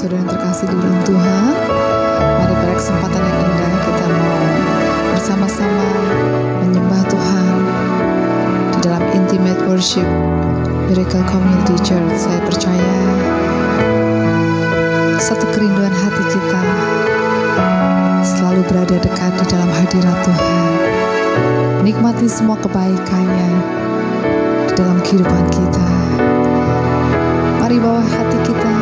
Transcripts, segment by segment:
saudara yang terkasih di dalam Tuhan, mari pada kesempatan yang indah kita mau bersama-sama menyembah Tuhan di dalam Intimate Worship Miracle Community Church. Saya percaya satu kerinduan hati kita selalu berada dekat di dalam hadirat Tuhan, menikmati semua kebaikannya di dalam kehidupan kita. Mari bawa hati kita,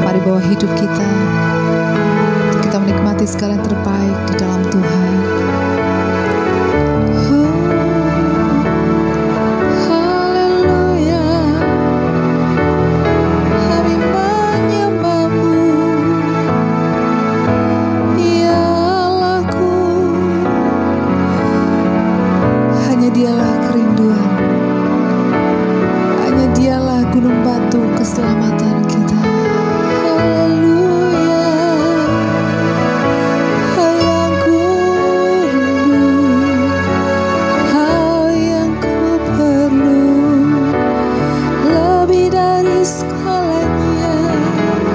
mari bawa hidup kita, untuk kita menikmati segala yang terbaik di dalam Tuhan. Dialah kerinduan, hanya dialah gunung batu keselamatan kita. Haleluya, yang ku rindu, yang ku perlu, lebih dari segalanya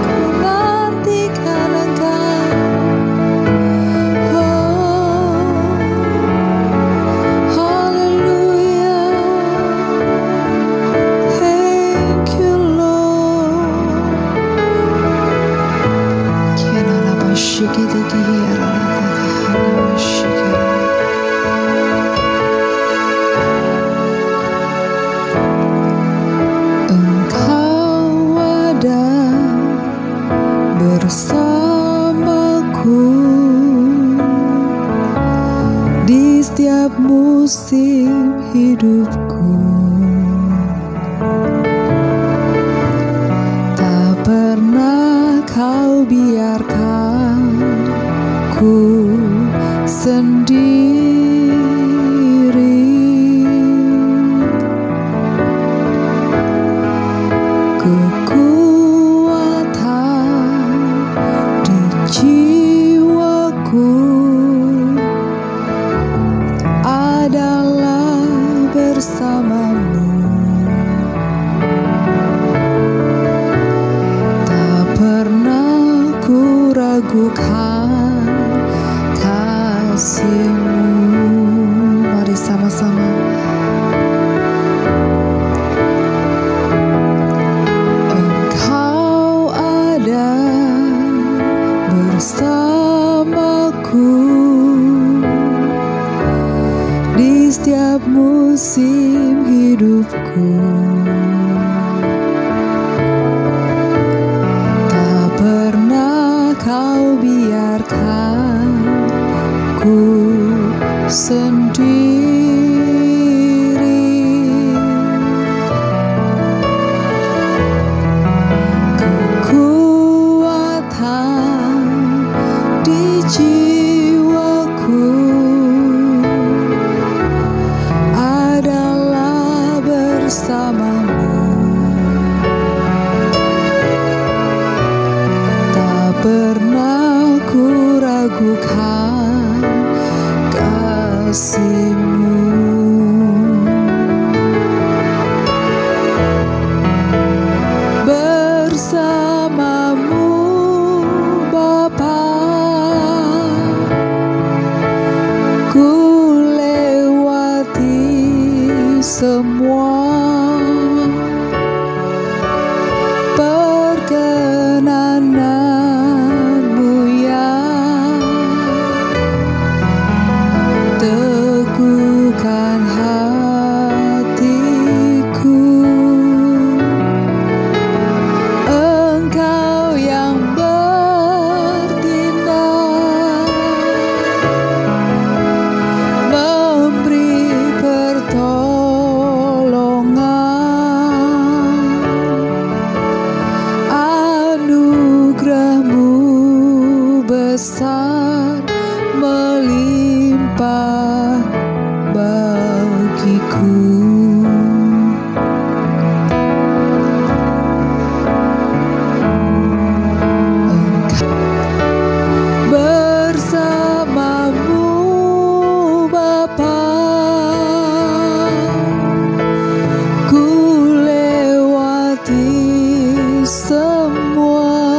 ku nantikan Engkau. Engkau ada bersamaku di setiap musim hidupku. Tak pernah Kau biarkan ku sendiri. Kekuatan di jiwaku adalah bersamamu. Tak pernah ku ragukan kasih-Mu. Mari sama-sama. Engkau ada bersamaku di setiap musim hidupku. Tak pernah Kau biarkan ku sendiri. Kekuatan di jiwaku adalah bersamamu. Tak pernah ku ragukan kasih-Mu. Bersamamu Bapa, ku lewati semua perkenanan-Mu yang teguhkan hatiku. Engkau yang bertindak, memberi pertolongan, anugerah-Mu besar melimpah bagiku. Bersamamu Bapa, ku lewati semua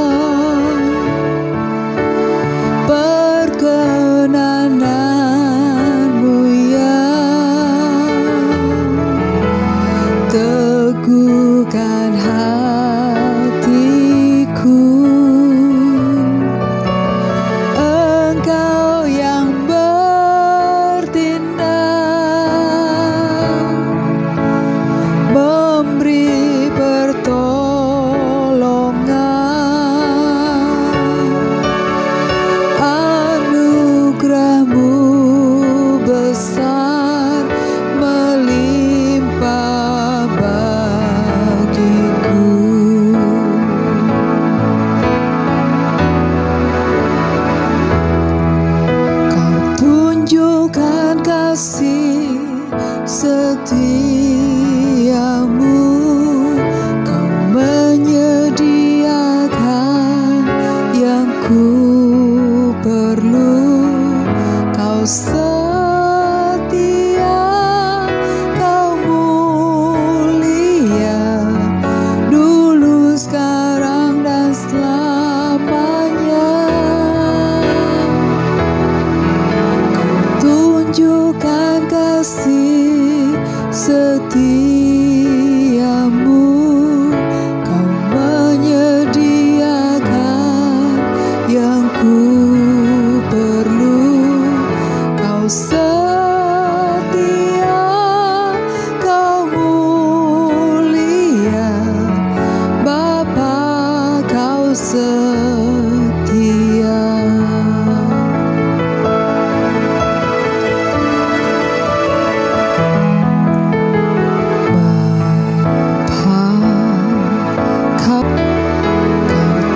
ku perlu, Kau setia, Kau mulia, Bapa Kau setia.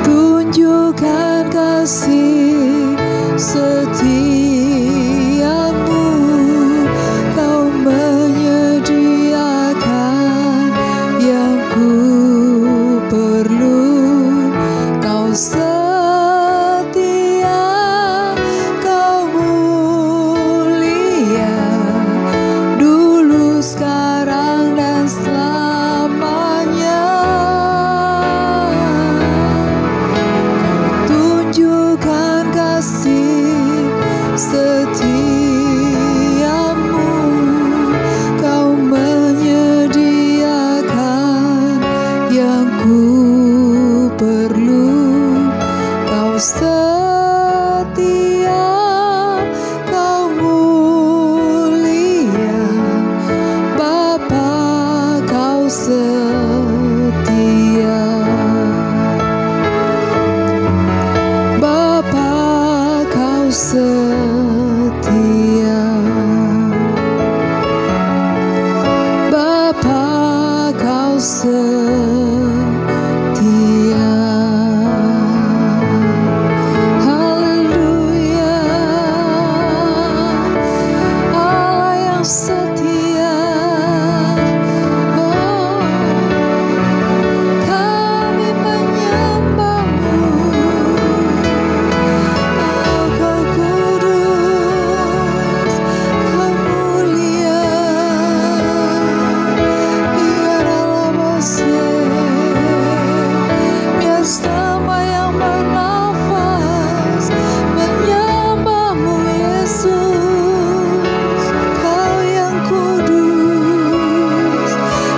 Tunjukkan kasih setiamu, Kau menyediakan yang ku perlu, Kau setia, Kau mulia, dulu, sekarang, dan selamanya. Tunjukkan kasih setiamu, Kau menyediakan yang ku perlu, Kau setia, Kau mulia, Bapa Kau setia. Bapa Kau setia, Bapa Kau setia. Haleluya, Allah yang setia. Oh, kami menyembah-Mu. Kau kudus, Kau mulia, biar semua yang bernafas menyembah-Mu, Yesus. Kau yang kudus,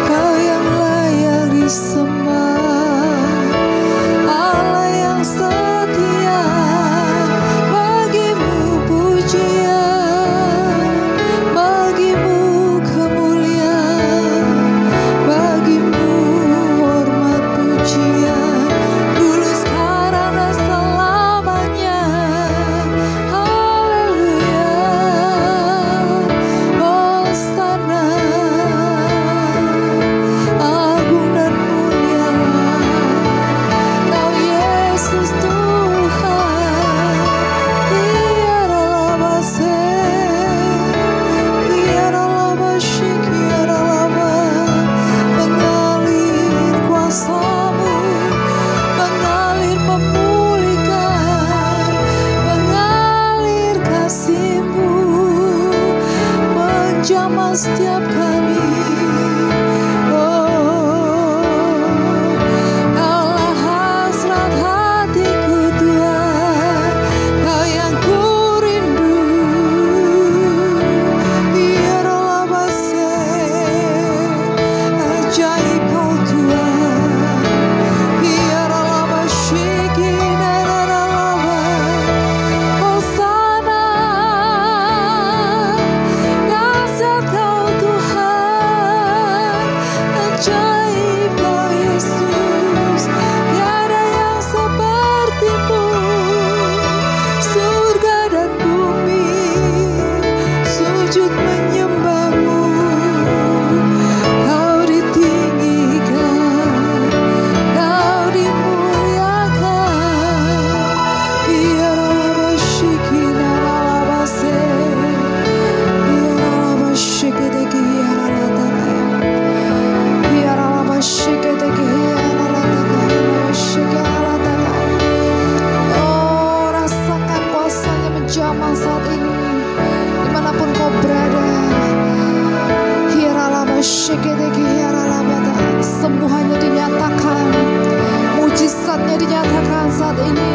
Kau yang layak disembah, Allah yang setia. Bagimu pujian, bagimu kemuliaan, bagimu hormat pujian, dulu, sekarang, dan selamanya. Haleluya, Hosana, agung dan mulialah Kau, Yesus Tuhan. Iyaralabase, iyaralabasyik, iyaralaba, mengalir kuasa-Mu, mengalir memulihkan, mengalir kasih-Mu, menjamah setiap kami. Oh, Allah hasrat hatiku Tuhan, Kau yang ku rindu. Iyaralabase, ajaib Kau Tuhan. Iyaralabasyik, iyaralaba, Hosana, dahsyat Kau Tuhan, ajaib Kau Yesus. Tiada yang seperti-Mu, surga dan bumi sujud menyembah-Mu. Kau ditinggikan, Kau dimuliakan. Iyaralabasyik, iyaralabase, iyaralabasyik, iyaralabase, iyaralabasyik, iyaralabase. Oh, rasakan kuasa-Nya menjamah saat ini, dimanapun Kau berada. Sembuhannya dinyatakan, mujizatnya dinyatakan saat ini.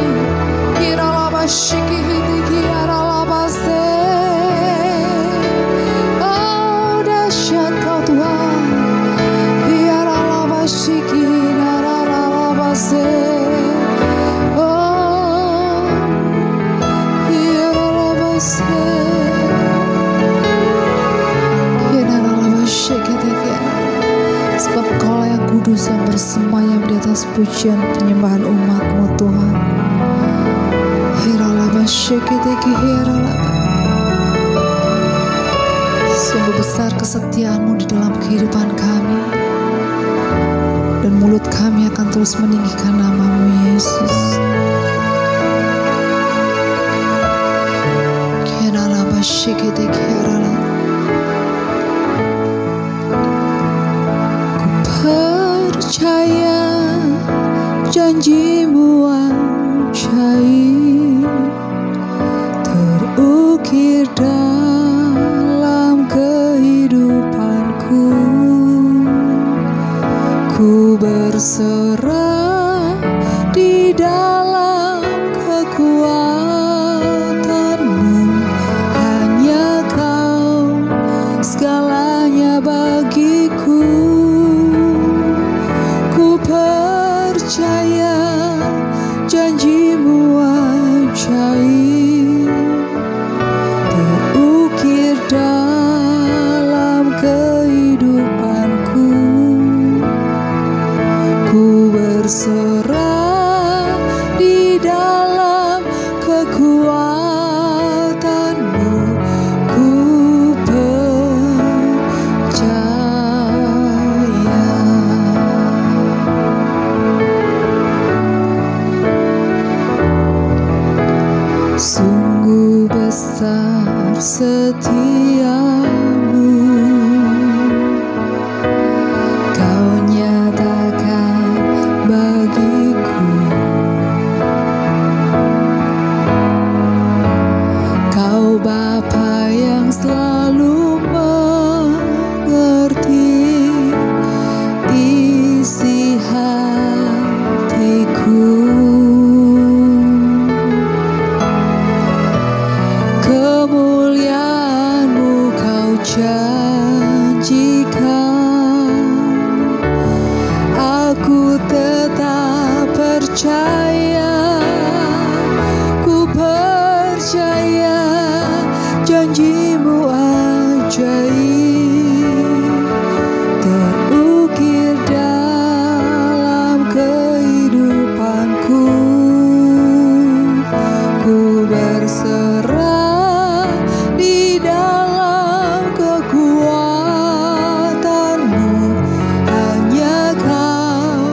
Oh, dahsyat Kau Tuhan. Oh, pujian penyembahan umat-Mu Tuhan. Sungguh besar kesetiaan-Mu di dalam kehidupan kami, dan mulut kami akan terus meninggikan nama-Mu Yesus. Ku percaya janji-Mu ajaib terukir dalam kehidupanku. Ku berserah di dalam kekuatan-Mu, hanya Kau segalanya bagiku. Ku percaya janji-Mu ajaib terukir dalam kehidupanku. Ku berserah di dalam kekuatan-Mu. Ku percaya. Sungguh besar setia-Mu, Kau nyatakan bagiku. Kau Bapa yang selalu mengerti isi hatiku. Kemuliaan-Mu Kau janjikan, aku tetap percaya. Ku percaya janji-Mu ajaib terukir dalam kehidupanku. Ku berserah di dalam kekuatan-Mu, hanya Kau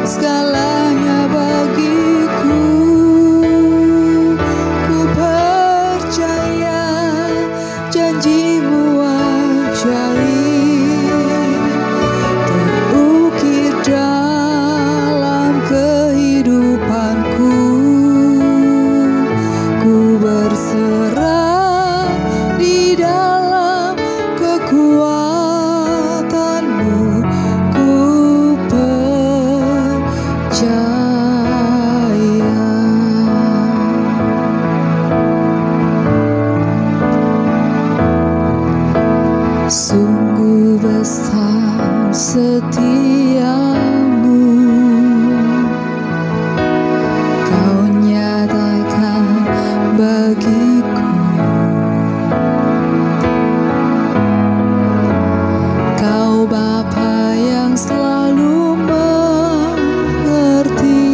segalanya bagiku. Ku percaya janji-Mu ajaib terukir dalam kehidupanku. Ku berserah di dalam kekuatan-Mu. Ku percaya. Sungguh besar setia-Mu, Kau nyatakan bagiku. Kau Bapa yang selalu mengerti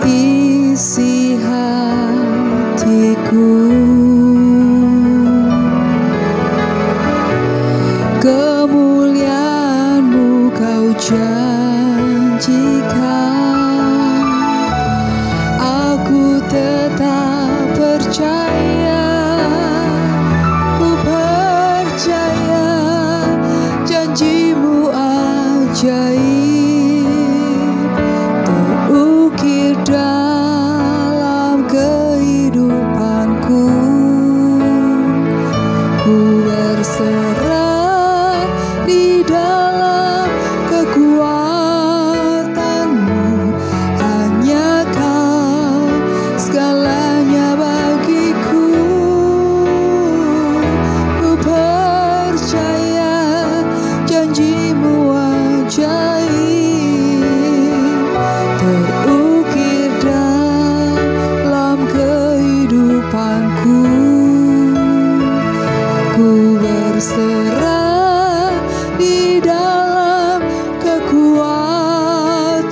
isi hatiku. Kemuliaan-Mu Kau janjikan, aku tetap percaya. Ku percaya janji-Mu ajaib terukir dalam kehidupanku. Ku berserah di dalam kekuatan-Mu, hanya Kau segalanya bagiku. Ku percaya janji-Mu ajaib terukir dalam kehidupanku. Ku berserah di dalam kekuatan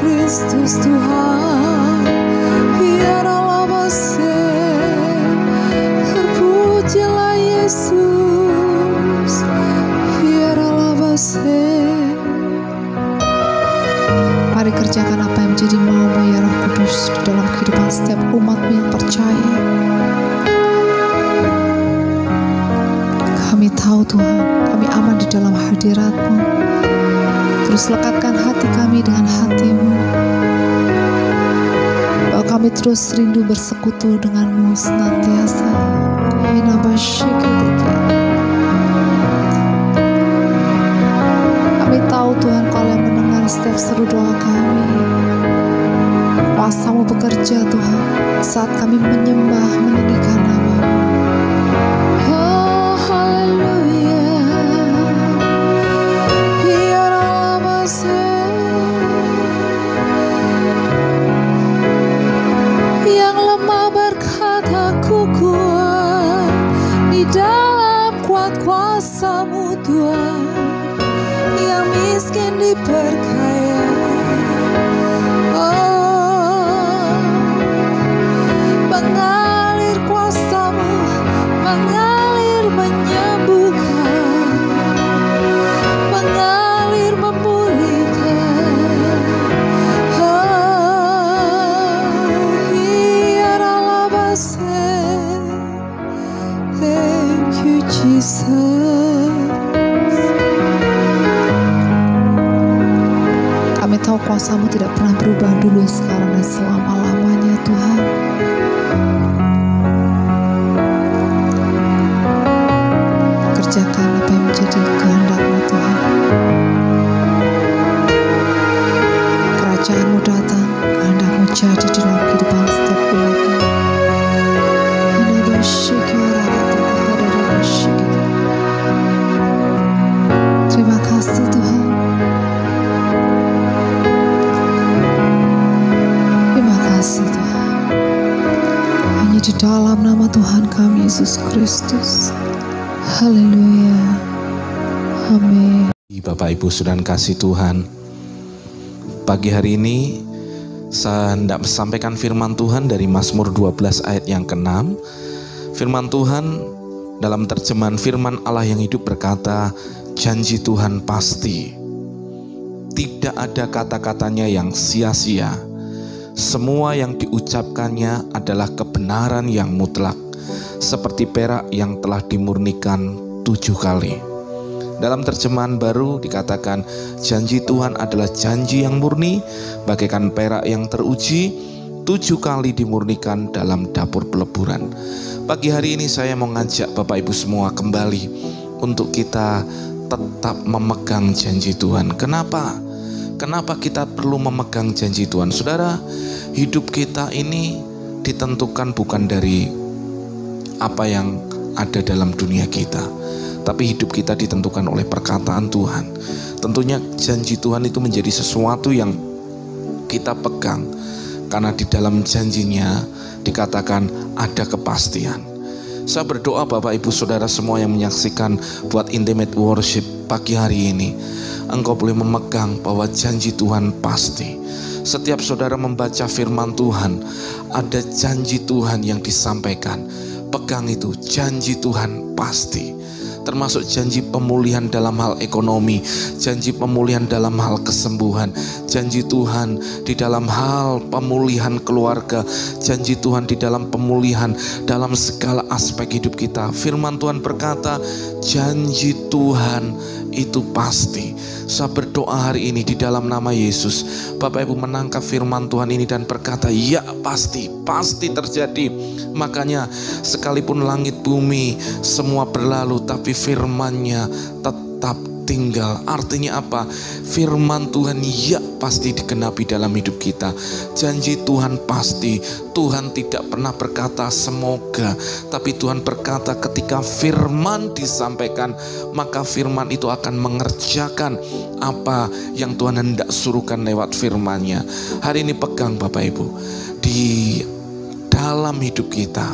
Kristus Tuhan. Biarlah base, terpujilah Yesus. Biarlah base. Mari kerjakan apa yang menjadi mau-Mu ya Roh Kudus di dalam kehidupan setiap umat-Mu yang percaya. Kami tahu Tuhan, kami aman di dalam hadirat-Mu. Terus lekatkan hati kami dengan hati-Mu, bahwa kami terus rindu bersekutu dengan-Mu senantiasa. Kami tahu Tuhan, Kau yang mendengar setiap seru doa kami. Kuasa-Mu bekerja Tuhan saat kami menyembah, meninggikan nama-Mu. Oh haleluya. Biarlah base yang lemah berkata ku kuat di dalam kuat kuasa-Mu Tuhan. Yang miskin diperkaya. Oh, mengalir kuasa-Mu, mengalir menyembuhkan, mengalir memulihkan. Oh, biarlah base. Thank you Jesus. Kami tahu kuasa-Mu tidak pernah berubah dulu, sekarang, dan selama-lamanya Tuhan. Kerjakan apa yang menjadi kehendak-Mu Tuhan. Kerajaan-Mu datang, kehendak-Mu jadi di dalam kehidupan setiap umat-Mu. Terima kasih Tuhan. Tuhan, hanya di dalam nama Tuhan kami Yesus Kristus. Haleluya. Amin. Bapak Ibu saudara kasih Tuhan, pagi hari ini saya hendak sampaikan firman Tuhan dari Mazmur 12 ayat yang ke-6. Firman Tuhan dalam terjemahan firman Allah yang hidup berkata, janji Tuhan pasti, tidak ada kata-katanya yang sia-sia. Semua yang diucapkannya adalah kebenaran yang mutlak, seperti perak yang telah dimurnikan 7 kali. Dalam terjemahan baru dikatakan, janji Tuhan adalah janji yang murni, bagaikan perak yang teruji, 7 kali dimurnikan dalam dapur peleburan. Pagi hari ini saya mau ngajak Bapak Ibu semua kembali untuk kita tetap memegang janji Tuhan. Kenapa? Kenapa kita perlu memegang janji Tuhan? Saudara, hidup kita ini ditentukan bukan dari apa yang ada dalam dunia kita, tapi hidup kita ditentukan oleh perkataan Tuhan. Tentunya janji Tuhan itu menjadi sesuatu yang kita pegang, karena di dalam janjinya dikatakan ada kepastian. Saya berdoa Bapak Ibu Saudara semua yang menyaksikan buat Intimate Worship pagi hari ini, engkau boleh memegang bahwa janji Tuhan pasti. Setiap saudara membaca firman Tuhan, ada janji Tuhan yang disampaikan. Pegang itu, janji Tuhan pasti. Termasuk janji pemulihan dalam hal ekonomi, janji pemulihan dalam hal kesembuhan, janji Tuhan di dalam hal pemulihan keluarga, janji Tuhan di dalam pemulihan dalam segala aspek hidup kita. Firman Tuhan berkata, janji Tuhan itu pasti. Saya berdoa hari ini di dalam nama Yesus, Bapak Ibu menangkap firman Tuhan ini dan berkata, ya pasti terjadi. Makanya sekalipun langit bumi semua berlalu, tapi firman-Nya tetap tinggal. Artinya apa? Firman Tuhan ya pasti digenapi dalam hidup kita. Janji Tuhan pasti. Tuhan tidak pernah berkata semoga, tapi Tuhan berkata ketika firman disampaikan, maka firman itu akan mengerjakan apa yang Tuhan hendak suruhkan lewat firman-Nya. Hari ini pegang Bapak Ibu, di dalam hidup kita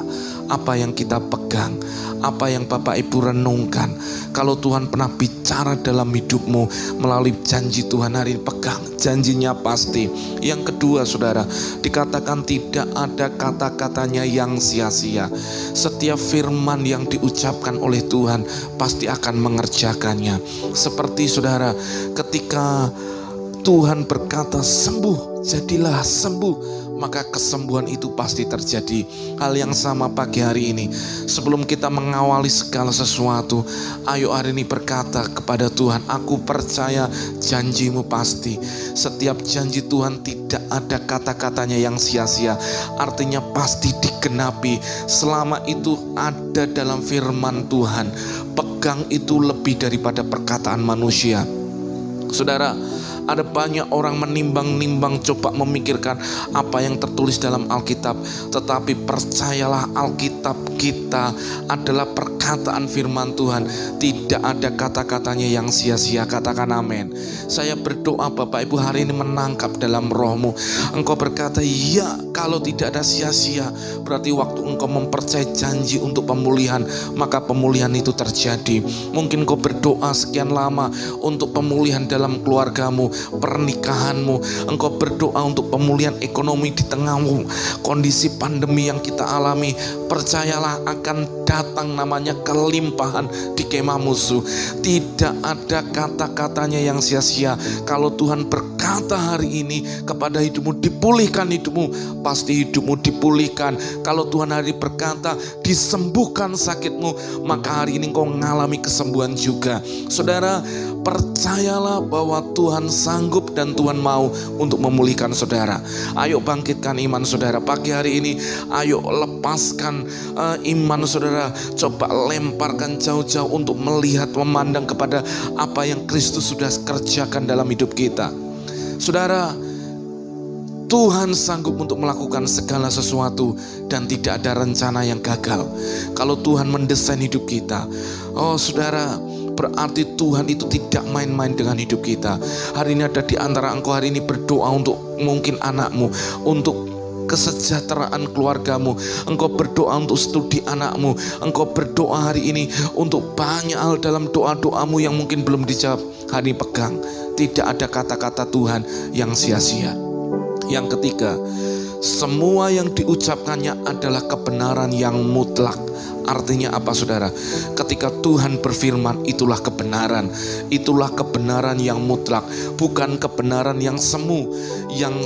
apa yang kita pegang, apa yang Bapak Ibu renungkan. Kalau Tuhan pernah bicara dalam hidupmu melalui janji Tuhan, hari ini pegang janjinya pasti. Yang kedua, saudara, dikatakan tidak ada kata-katanya yang sia-sia. Setiap firman yang diucapkan oleh Tuhan pasti akan mengerjakannya. Seperti saudara, ketika Tuhan berkata sembuh, jadilah sembuh, maka kesembuhan itu pasti terjadi. Hal yang sama pagi hari ini, sebelum kita mengawali segala sesuatu, ayo hari ini berkata kepada Tuhan, aku percaya janjimu pasti. Setiap janji Tuhan tidak ada kata-katanya yang sia-sia, artinya pasti digenapi. Selama itu ada dalam firman Tuhan, pegang itu lebih daripada perkataan manusia. Saudara, ada banyak orang menimbang-nimbang, coba memikirkan apa yang tertulis dalam Alkitab. Tetapi percayalah, Alkitab kita adalah perkataan firman Tuhan. Tidak ada kata-katanya yang sia-sia. Katakan amin. Saya berdoa Bapak Ibu hari ini menangkap dalam rohmu. Engkau berkata, ya, kalau tidak ada sia-sia, berarti waktu engkau mempercayai janji untuk pemulihan, maka pemulihan itu terjadi. Mungkin engkau berdoa sekian lama untuk pemulihan dalam keluargamu, pernikahanmu. Engkau berdoa untuk pemulihan ekonomi di tengah kondisi pandemi yang kita alami. Percayalah akan datang namanya kelimpahan di kemah musuh. Tidak ada kata-katanya yang sia-sia. Kalau Tuhan berkata hari ini kepada hidupmu, dipulihkan hidupmu, pasti hidupmu dipulihkan. Kalau Tuhan hari berkata disembuhkan sakitmu, maka hari ini engkau mengalami kesembuhan juga. Saudara, percayalah bahwa Tuhan sanggup dan Tuhan mau untuk memulihkan saudara. Ayo bangkitkan iman saudara pagi hari ini. Ayo lepaskan iman saudara. Coba lemparkan jauh-jauh untuk melihat, memandang kepada apa yang Kristus sudah kerjakan dalam hidup kita. Saudara, Tuhan sanggup untuk melakukan segala sesuatu dan tidak ada rencana yang gagal. Kalau Tuhan mendesain hidup kita, oh saudara, berarti Tuhan itu tidak main-main dengan hidup kita. Hari ini ada di antara engkau hari ini berdoa untuk mungkin anakmu, untuk kesejahteraan keluargamu. Engkau berdoa untuk studi anakmu. Engkau berdoa hari ini untuk banyak hal dalam doa-doamu yang mungkin belum dijawab. Hari ini pegang, tidak ada kata-kata Tuhan yang sia-sia. Yang ketiga, semua yang diucapkannya adalah kebenaran yang mutlak. Artinya apa saudara? Ketika Tuhan berfirman, itulah kebenaran. Itulah kebenaran yang mutlak. Bukan kebenaran yang semu, yang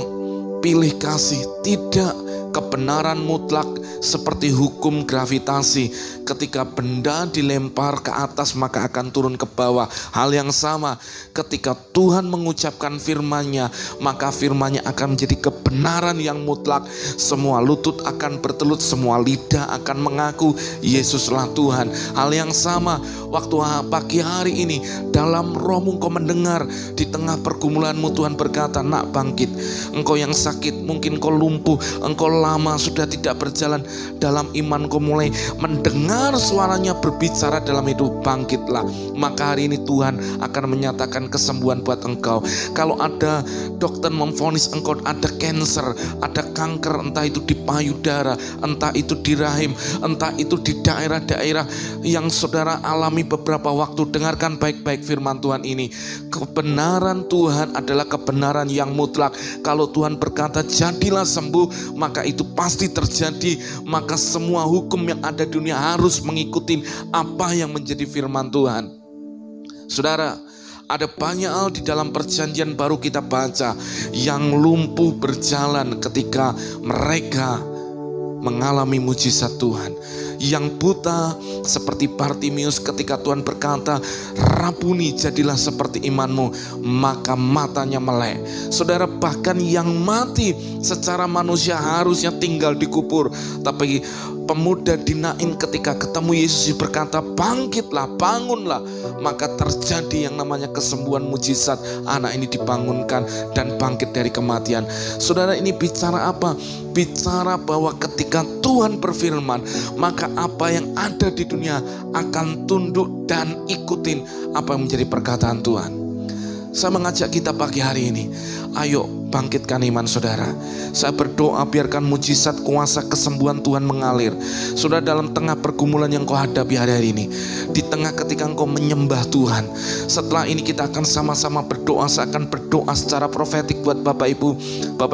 pilih kasih. Tidak, kebenaran mutlak seperti hukum gravitasi. Ketika benda dilempar ke atas maka akan turun ke bawah. Hal yang sama, ketika Tuhan mengucapkan firman-Nya, maka firman-Nya akan menjadi kebenaran yang mutlak. Semua lutut akan bertelut, semua lidah akan mengaku Yesuslah Tuhan. Hal yang sama, waktu pagi hari ini dalam rohmu engkau mendengar, di tengah pergumulanmu Tuhan berkata, nak bangkit. Engkau yang sakit, mungkin kau lumpuh, engkau lama sudah tidak berjalan dalam iman, kau mulai mendengar suaranya berbicara dalam hidup, bangkitlah. Maka hari ini Tuhan akan menyatakan kesembuhan buat engkau. Kalau ada dokter memvonis engkau ada cancer, ada kanker, entah itu di payudara, entah itu di rahim, entah itu di daerah-daerah yang saudara alami beberapa waktu, dengarkan baik-baik firman Tuhan ini. Kebenaran Tuhan adalah kebenaran yang mutlak. Kalau Tuhan berkata jadilah sembuh, maka itu pasti terjadi. Maka semua hukum yang ada di dunia harus mengikuti apa yang menjadi firman Tuhan. Saudara, ada banyak hal di dalam perjanjian baru kita baca, yang lumpuh berjalan ketika mereka mengalami mujizat Tuhan. Yang buta seperti Bartimius ketika Tuhan berkata, Rabuni jadilah seperti imanmu, maka matanya melek. Saudara, bahkan yang mati secara manusia harusnya tinggal dikubur, tapi pemuda di Nain ketika ketemu Yesus berkata, bangkitlah, bangunlah. Maka terjadi yang namanya kesembuhan mujizat. Anak ini dibangunkan dan bangkit dari kematian. Saudara, ini bicara apa? Bicara bahwa ketika Tuhan berfirman, maka apa yang ada di dunia akan tunduk dan ikutin apa yang menjadi perkataan Tuhan. Saya mengajak kita pagi hari ini, Ayo bangkitkan iman saudara. Saya berdoa biarkan mujizat kuasa kesembuhan Tuhan mengalir. Saudara, dalam tengah pergumulan yang kau hadapi hari-hari ini, di tengah ketika engkau menyembah Tuhan, setelah ini kita akan sama-sama berdoa. Saya akan berdoa secara profetik buat Bapak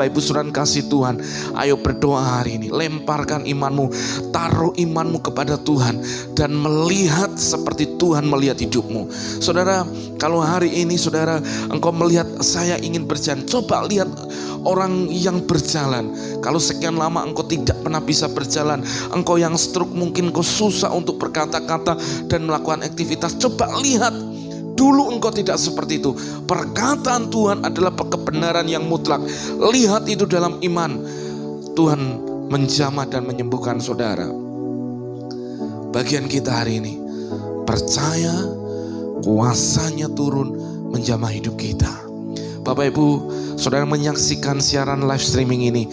Ibu saudara kasih Tuhan. Ayo berdoa hari ini, lemparkan imanmu, taruh imanmu kepada Tuhan, dan melihat seperti Tuhan melihat hidupmu. Saudara, kalau hari ini saudara engkau melihat saya ingin berjalan, coba lihat orang yang berjalan. Kalau sekian lama engkau tidak pernah bisa berjalan, engkau yang stroke mungkin engkau susah untuk berkata-kata dan melakukan aktivitas, coba lihat. Dulu engkau tidak seperti itu. Perkataan Tuhan adalah kebenaran yang mutlak. Lihat itu dalam iman. Tuhan menjamah dan menyembuhkan saudara. Bagian kita hari ini, percaya kuasanya turun menjamah hidup kita. Bapak Ibu saudara menyaksikan siaran live streaming ini,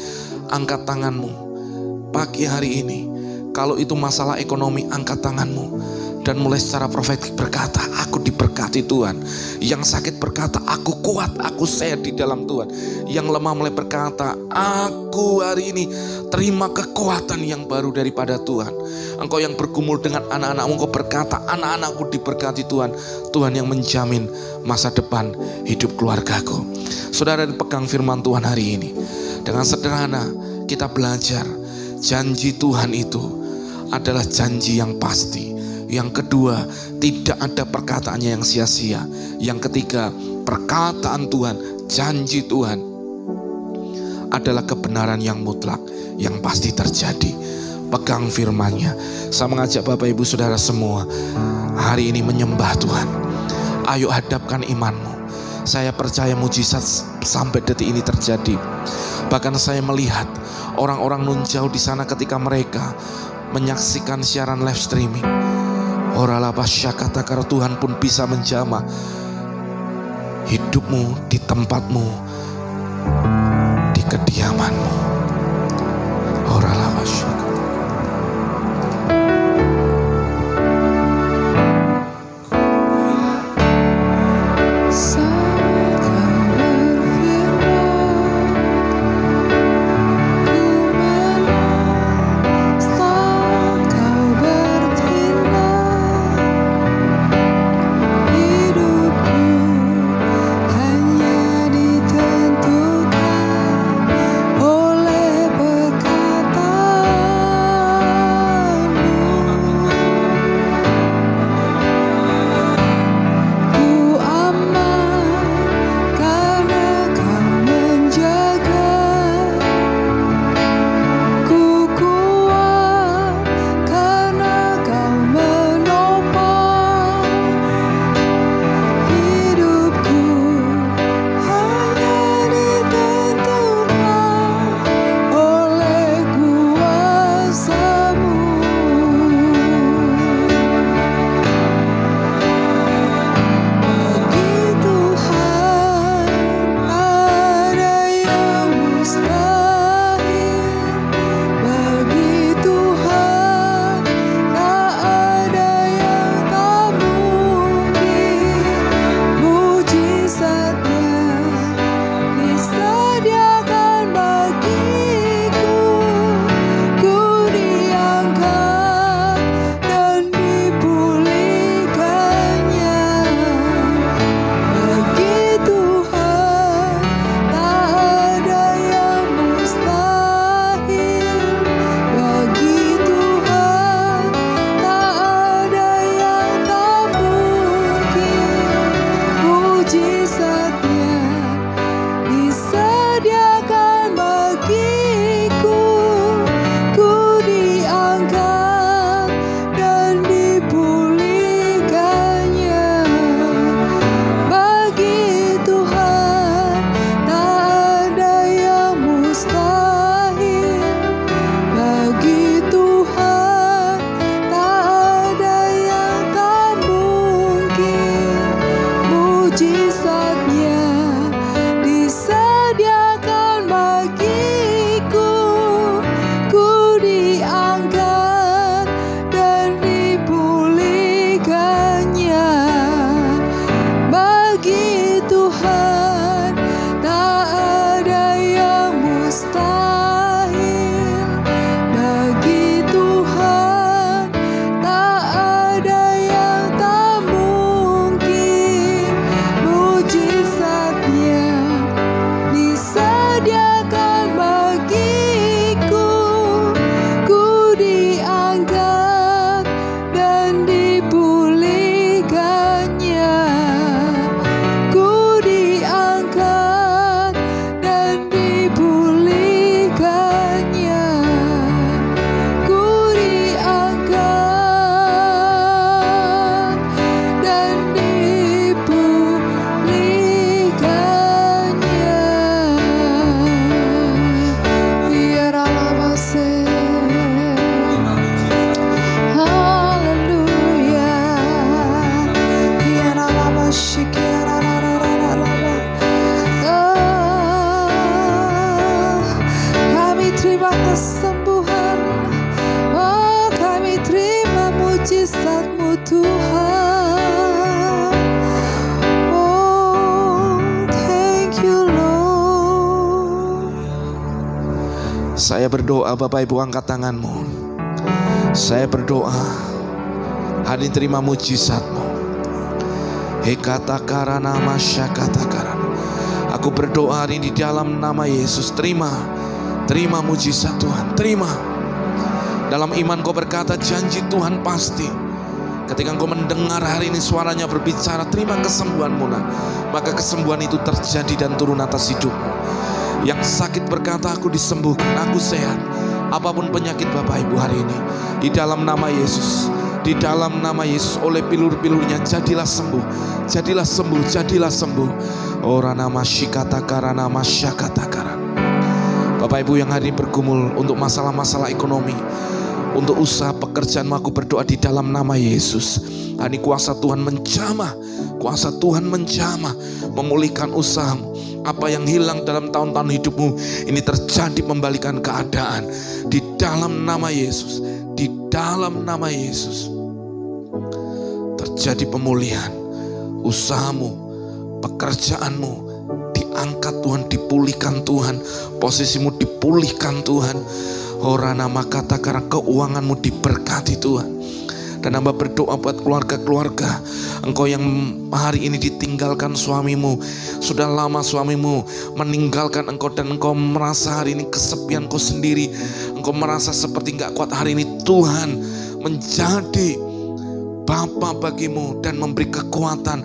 angkat tanganmu pagi hari ini. Kalau itu masalah ekonomi, angkat tanganmu dan mulai secara profetik berkata, aku diberkati Tuhan. Yang sakit berkata, aku kuat, aku sehat di dalam Tuhan. Yang lemah mulai berkata, aku hari ini terima kekuatan yang baru daripada Tuhan. Engkau yang bergumul dengan anak-anakmu, engkau berkata, anak-anakku diberkati Tuhan. Tuhan yang menjamin masa depan hidup keluargaku. Saudara, pegang firman Tuhan hari ini. Dengan sederhana kita belajar, janji Tuhan itu adalah janji yang pasti. Yang kedua, tidak ada perkataannya yang sia-sia. Yang ketiga, perkataan Tuhan, janji Tuhan adalah kebenaran yang mutlak, yang pasti terjadi. Pegang firman-Nya. Saya mengajak Bapak Ibu Saudara semua hari ini menyembah Tuhan. Ayo hadapkan imanmu. Saya percaya mujizat sampai detik ini terjadi. Bahkan saya melihat orang-orang nun jauh di sana ketika mereka menyaksikan siaran live streaming. Oralah kata karena Tuhan pun bisa menjamah hidupmu di tempatmu, di kediamanmu. Oralah terima kesembuhan. Oh, kami terima mujizat-Mu Tuhan. Oh, thank you Lord. Saya berdoa, Bapak Ibu angkat tanganmu. Saya berdoa, hari ini terima mujizat-Mu. Hekata karana masyakata karana. Aku berdoa hari ini di dalam nama Yesus. Terima mujizat Tuhan. Terima. Dalam iman kau berkata janji Tuhan pasti. Ketika engkau mendengar hari ini suaranya berbicara, terima kesembuhan-Mu. Maka kesembuhan itu terjadi dan turun atas hidupmu. Yang sakit berkata aku disembuhkan, aku sehat. Apapun penyakit Bapak Ibu hari ini, di dalam nama Yesus, di dalam nama Yesus, oleh pilur-pilurnya jadilah sembuh, jadilah sembuh, jadilah sembuh. Ora nama syikata karana masyakata karana. Bapak Ibu yang hari ini bergumul untuk masalah-masalah ekonomi, untuk usaha pekerjaan, aku berdoa di dalam nama Yesus. Hari ini kuasa Tuhan menjamah, kuasa Tuhan menjamah, memulihkan usahamu. Apa yang hilang dalam tahun-tahun hidupmu ini terjadi, membalikan keadaan di dalam nama Yesus, di dalam nama Yesus. Terjadi pemulihan, usahamu, pekerjaanmu diangkat Tuhan, dipulihkan Tuhan, posisimu dipulihkan Tuhan. Orang nama kata karena keuanganmu diberkati Tuhan. Dan hamba berdoa buat keluarga-keluarga, engkau yang hari ini ditinggalkan suamimu, sudah lama suamimu meninggalkan engkau dan engkau merasa hari ini kesepian kau sendiri, engkau merasa seperti gak kuat. Hari ini Tuhan menjadi Bapa bagimu dan memberi kekuatan.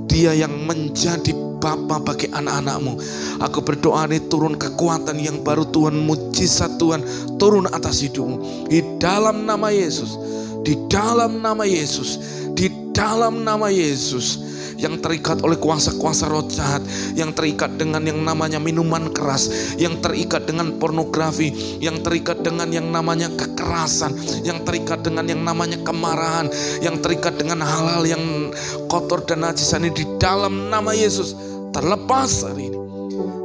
Dia yang menjadi Bapa bagi anak-anakmu. Aku berdoa ini turun kekuatan yang baru Tuhan, mujizat Tuhan turun atas hidupmu di dalam nama Yesus, di dalam nama Yesus, di dalam nama Yesus. Yang terikat oleh kuasa-kuasa roh jahat, yang terikat dengan yang namanya minuman keras, yang terikat dengan pornografi, yang terikat dengan yang namanya kekerasan, yang terikat dengan yang namanya kemarahan, yang terikat dengan hal-hal yang kotor dan najis ini, di dalam nama Yesus terlepas hari ini.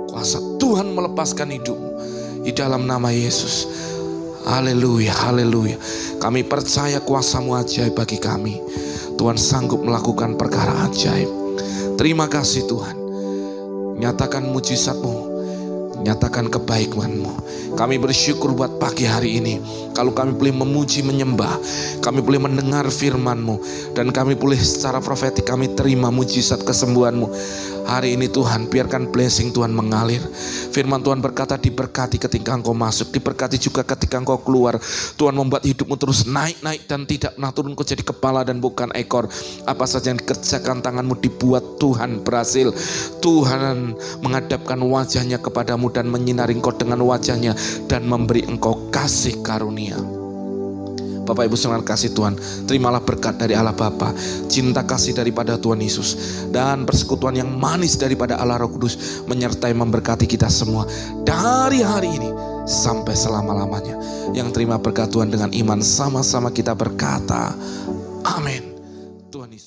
Kuasa Tuhan melepaskan hidupmu di dalam nama Yesus. Haleluya, haleluya. Kami percaya kuasa-Mu ajaib bagi kami. Tuhan sanggup melakukan perkara ajaib. Terima kasih Tuhan. Nyatakan mujizat-Mu, nyatakan kebaikan-Mu. Kami bersyukur buat pagi hari ini. Kalau kami boleh memuji, menyembah, kami boleh mendengar firman-Mu, dan kami boleh secara profetik kami terima mujizat kesembuhan-Mu. Hari ini Tuhan, biarkan blessing Tuhan mengalir. Firman Tuhan berkata diberkati ketika engkau masuk, diberkati juga ketika engkau keluar. Tuhan membuat hidupmu terus naik-naik dan tidak pernah turun, kau jadi kepala dan bukan ekor. Apa saja yang dikerjakan tanganmu dibuat Tuhan berhasil. Tuhan menghadapkan wajahnya kepadamu dan menyinari engkau dengan wajahnya dan memberi engkau kasih karunia. Bapak Ibu sekalian kasih Tuhan, terimalah berkat dari Allah Bapa, cinta kasih daripada Tuhan Yesus, dan persekutuan yang manis daripada Allah Roh Kudus menyertai memberkati kita semua dari hari ini sampai selama-lamanya. Yang terima berkat Tuhan dengan iman, sama-sama kita berkata amin. Tuhan Yesus.